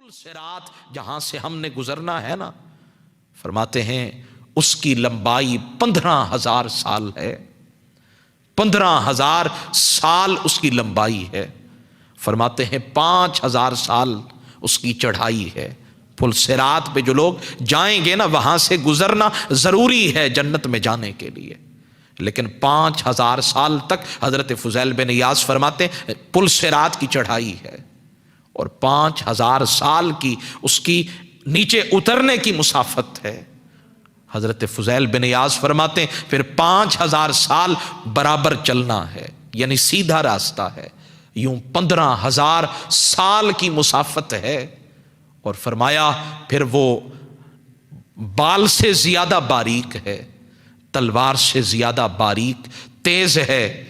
پل صراط جہاں سے ہم نے گزرنا ہے نا، فرماتے ہیں اس کی لمبائی 15,000 سال ہے، 15,000 سال اس کی لمبائی ہے۔ فرماتے ہیں 5,000 سال اس کی چڑھائی ہے۔ پل صراط پہ جو لوگ جائیں گے نا، وہاں سے گزرنا ضروری ہے جنت میں جانے کے لیے، لیکن 5,000 سال تک حضرت فضیل بن ایاض فرماتے ہیں پل صراط کی چڑھائی ہے، اور 5,000 سال کی اس کی نیچے اترنے کی مسافت ہے۔ حضرت فضیل بن ایاض فرماتے ہیں پھر 5,000 سال برابر چلنا ہے، یعنی سیدھا راستہ ہے، یوں 15,000 سال کی مسافت ہے۔ اور فرمایا پھر وہ بال سے زیادہ باریک ہے، تلوار سے زیادہ باریک تیز ہے،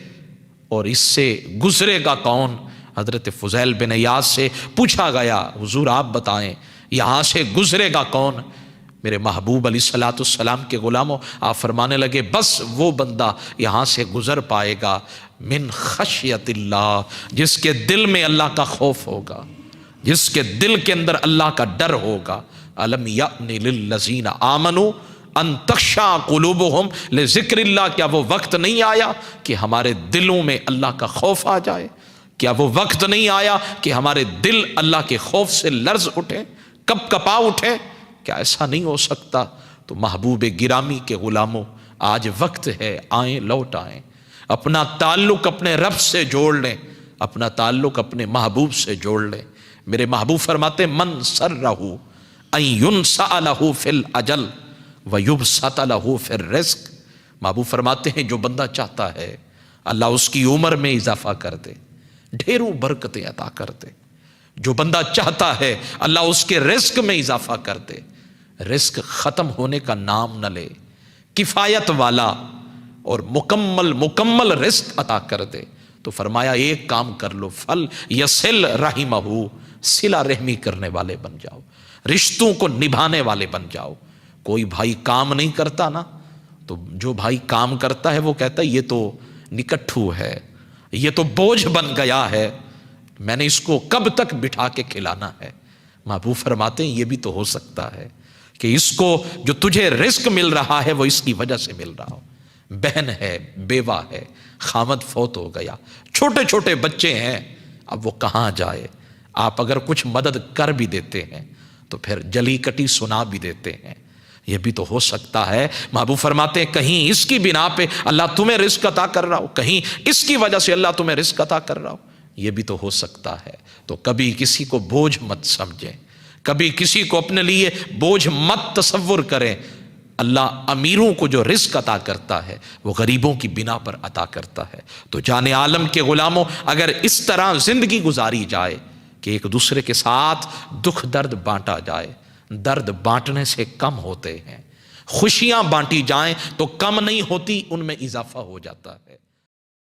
اور اس سے گزرے گا کون؟ حضرت فضیل بن ایاض سے پوچھا گیا حضور آپ بتائیں یہاں سے گزرے گا کون؟ میرے محبوب علیہ الصلوۃ والسلام کے غلاموں، آپ فرمانے لگے بس وہ بندہ یہاں سے گزر پائے گا من خشیت اللہ، جس کے دل میں اللہ کا خوف ہوگا، جس کے دل کے اندر اللہ کا ڈر ہوگا۔ الم یأن للذین آمنوا ان تخشع قلوبہم لذکر اللہ، کیا وہ وقت نہیں آیا کہ ہمارے دلوں میں اللہ کا خوف آ جائے؟ کیا وہ وقت نہیں آیا کہ ہمارے دل اللہ کے خوف سے لرز اٹھے، کب کپا اٹھے؟ کیا ایسا نہیں ہو سکتا؟ تو محبوب گرامی کے غلاموں، آج وقت ہے، آئیں لوٹ آئیں، اپنا تعلق اپنے رب سے جوڑ لیں، اپنا تعلق اپنے محبوب سے جوڑ لیں۔ میرے محبوب فرماتے من سرہ ان ينسأ له فی الاجل ویبسط له فی الرزق، محبوب فرماتے ہیں جو بندہ چاہتا ہے اللہ اس کی عمر میں اضافہ کر دے، ڈھیروں برکتیں عطا کر دے، جو بندہ چاہتا ہے اللہ اس کے رزق میں اضافہ کر دے، رزق ختم ہونے کا نام نہ لے، کفایت والا اور مکمل رزق عطا کر دے۔ تو فرمایا ایک کام کر لو، فل یصل رحمہ، صلہ رحمی کرنے والے بن جاؤ، رشتوں کو نبھانے والے بن جاؤ۔ کوئی بھائی کام نہیں کرتا نا، تو جو بھائی کام کرتا ہے وہ کہتا ہے یہ تو نکٹھو ہے، یہ تو بوجھ بن گیا ہے، میں نے اس کو کب تک بٹھا کے کھلانا ہے؟ محبوب فرماتے ہیں یہ بھی تو ہو سکتا ہے کہ اس کو جو تجھے رزق مل رہا ہے وہ اس کی وجہ سے مل رہا ہو، بہن ہے، بیوہ ہے، خامد فوت ہو گیا، چھوٹے چھوٹے بچے ہیں، اب وہ کہاں جائے؟ آپ اگر کچھ مدد کر بھی دیتے ہیں تو پھر جلی کٹی سنا بھی دیتے ہیں، یہ بھی تو ہو سکتا ہے۔ محبوب فرماتے ہیں کہیں اس کی بنا پہ اللہ تمہیں رزق عطا کر رہا ہو، کہیں اس کی وجہ سے اللہ تمہیں رزق عطا کر رہا ہو، یہ بھی تو ہو سکتا ہے۔ تو کبھی کسی کو بوجھ مت سمجھیں، کبھی کسی کو اپنے لیے بوجھ مت تصور کریں۔ اللہ امیروں کو جو رزق عطا کرتا ہے وہ غریبوں کی بنا پر عطا کرتا ہے۔ تو جان عالم کے غلاموں، اگر اس طرح زندگی گزاری جائے کہ ایک دوسرے کے ساتھ دکھ درد بانٹا جائے، درد بانٹنے سے کم ہوتے ہیں، خوشیاں بانٹی جائیں تو کم نہیں ہوتی، ان میں اضافہ ہو جاتا ہے۔